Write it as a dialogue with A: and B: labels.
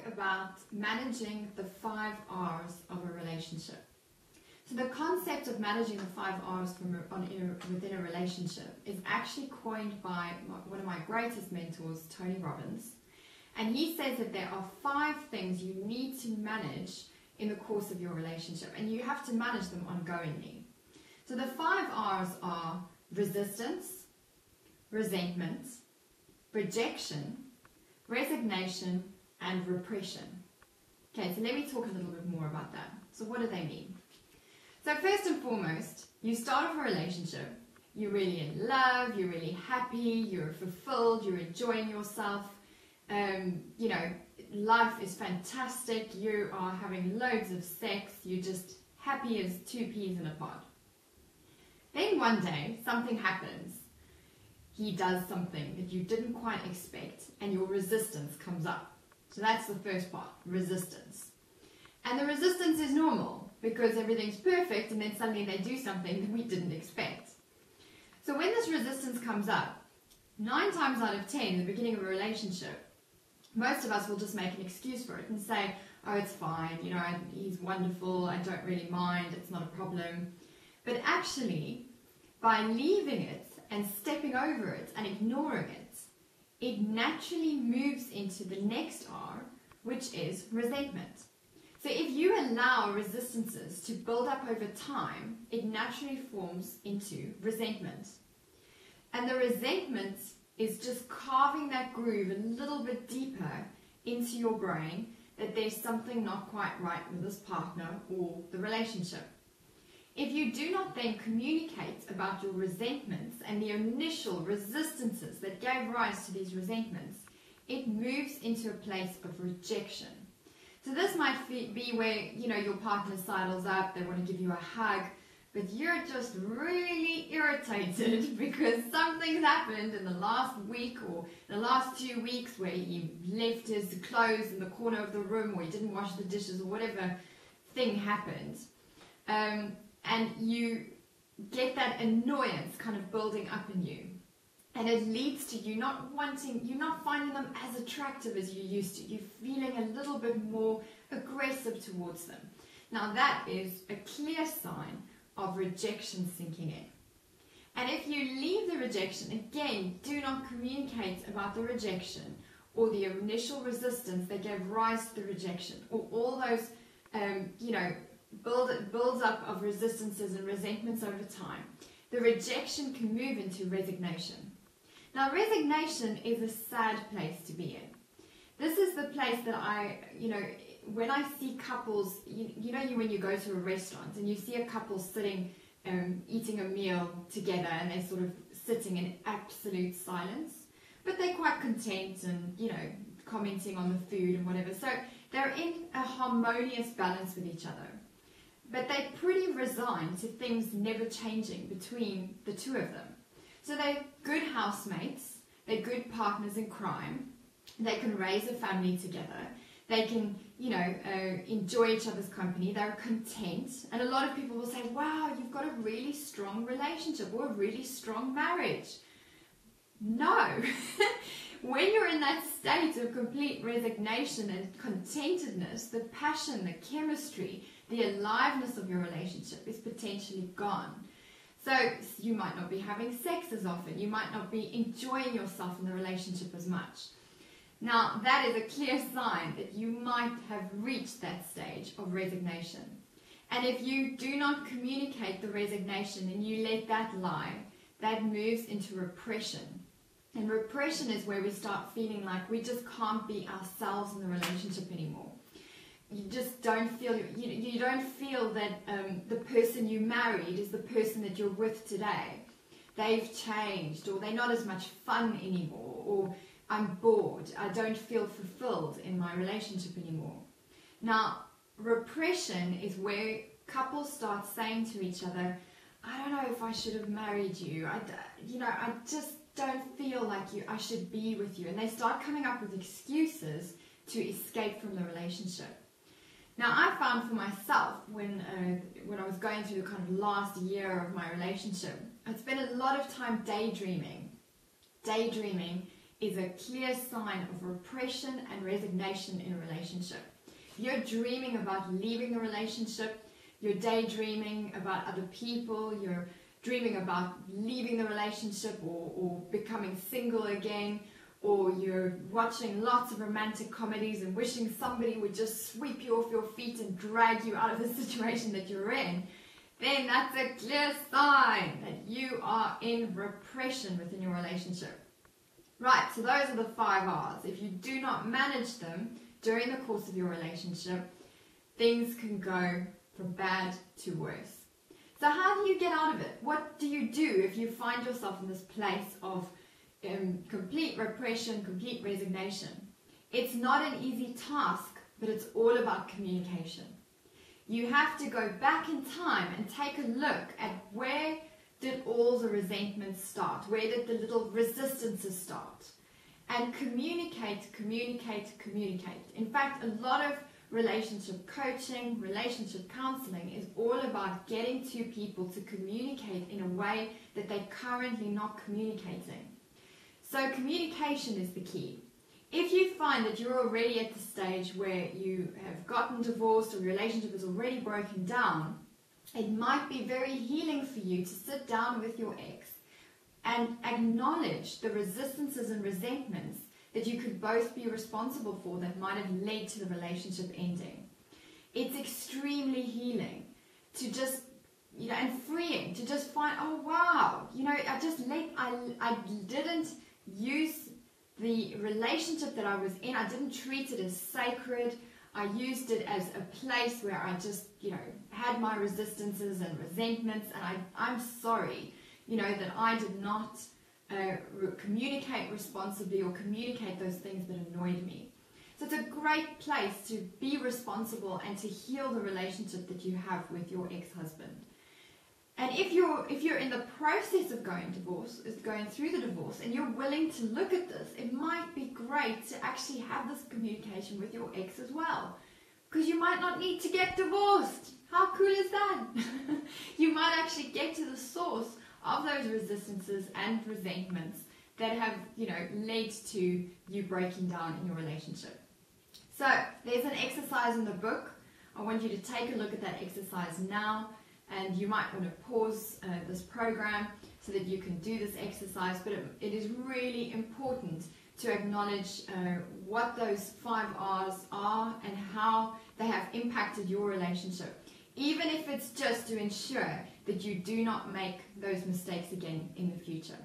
A: about managing the 5 R's of a relationship. So the concept of managing the 5 R's within a relationship is actually coined by one of my greatest mentors, Tony Robbins. And he says that there are 5 things you need to manage in the course of your relationship, and you have to manage them ongoingly. So the 5 R's are resistance, resentment, rejection, resignation, and repression. Okay, so let me talk a little bit more about that. So what do they mean? So first and foremost, you start off a relationship, you're really in love, you're really happy, you're fulfilled, you're enjoying yourself, you know, life is fantastic, you are having loads of sex, you're just happy as 2 peas in a pod. Then one day, something happens. He does something that you didn't quite expect, and your resistance comes up. So that's the first part, resistance. And the resistance is normal, because everything's perfect, and then suddenly they do something that we didn't expect. So when this resistance comes up, 9 times out of 10, in the beginning of a relationship, most of us will just make an excuse for it and say, oh, it's fine, you know, he's wonderful, I don't really mind, it's not a problem. But actually, by leaving it and stepping over it and ignoring it, it naturally moves into the next R, which is resentment. So if you allow resistances to build up over time, it naturally forms into resentment. And the resentment is just carving that groove a little bit deeper into your brain that there's something not quite right with this partner or the relationship. If you do not then communicate about your resentments and the initial resistances that gave rise to these resentments, it moves into a place of rejection. So this might be where, you know, your partner sidles up, they want to give you a hug, but you're just really irritated because something's happened in the last week or the last 2 weeks where he left his clothes in the corner of the room, or he didn't wash the dishes, or whatever thing happened. And you get that annoyance kind of building up in you. And it leads to you not finding them as attractive as you used to. You're feeling a little bit more aggressive towards them. Now that is a clear sign of rejection sinking in. And if you leave the rejection, again, do not communicate about the rejection or the initial resistance that gave rise to the rejection, or all those, you know, builds up of resistances and resentments over time. The rejection can move into resignation. Now, resignation is a sad place to be in. This is the place that when I see couples, when you go to a restaurant and you see a couple sitting, eating a meal together, and they're sort of sitting in absolute silence, but they're quite content and, you know, commenting on the food and whatever. So they're in a harmonious balance with each other. But they're pretty resigned to things never changing between the two of them. So they're good housemates, they're good partners in crime, they can raise a family together, they can, you know, enjoy each other's company, they're content. And a lot of people will say, wow, you've got a really strong relationship or a really strong marriage. No. When you're in that state of complete resignation and contentedness, the passion, the chemistry, the aliveness of your relationship is potentially gone. So you might not be having sex as often, you might not be enjoying yourself in the relationship as much. Now, that is a clear sign that you might have reached that stage of resignation. And if you do not communicate the resignation and you let that lie, that moves into repression. And repression is where we start feeling like we just can't be ourselves in the relationship anymore. You just don't feel, you don't feel that the person you married is the person that you're with today. They've changed, or they're not as much fun anymore, or I'm bored, I don't feel fulfilled in my relationship anymore. Now, repression is where couples start saying to each other, I don't know if I should have married you, I just don't feel like I should be with you. And they start coming up with excuses to escape from the relationship. Now, I found for myself, when I was going through the kind of last year of my relationship, I'd spent a lot of time daydreaming. Daydreaming is a clear sign of repression and resignation in a relationship. If you're dreaming about leaving the relationship, you're daydreaming about other people, you're dreaming about leaving the relationship or becoming single again, or you're watching lots of romantic comedies and wishing somebody would just sweep you off your feet and drag you out of the situation that you're in, then that's a clear sign that you are in repression within your relationship. Right, so those are the 5 R's. If you do not manage them during the course of your relationship, things can go from bad to worse. So how do you get out of it? What do you do if you find yourself in this place of complete repression, complete resignation? It's not an easy task, but it's all about communication. You have to go back in time and take a look at where did all the resentments start? Where did the little resistances start? And communicate, communicate, communicate. In fact, a lot of relationship coaching, relationship counseling is all about getting two people to communicate in a way that they're currently not communicating. So communication is the key. If you find that you're already at the stage where you have gotten divorced or your relationship is already broken down, it might be very healing for you to sit down with your ex and acknowledge the resistances and resentments that you could both be responsible for that might have led to the relationship ending. It's extremely healing to just, and freeing to just find, oh wow, I didn't use the relationship that I was in, I didn't treat it as sacred. I used it as a place where I just, had my resistances and resentments, and I'm sorry, that I did not communicate responsibly or communicate those things that annoyed me. So it's a great place to be responsible and to heal the relationship that you have with your ex-husband. And if you're in the process of going through the divorce, and you're willing to look at this, it might be great to actually have this communication with your ex as well. Because you might not need to get divorced. How cool is that? You might actually get to the source of those resistances and resentments that have, led to you breaking down in your relationship. So there's an exercise in the book. I want you to take a look at that exercise now. And you might want to pause this program so that you can do this exercise, but it is really important to acknowledge what those 5 R's are and how they have impacted your relationship, even if it's just to ensure that you do not make those mistakes again in the future.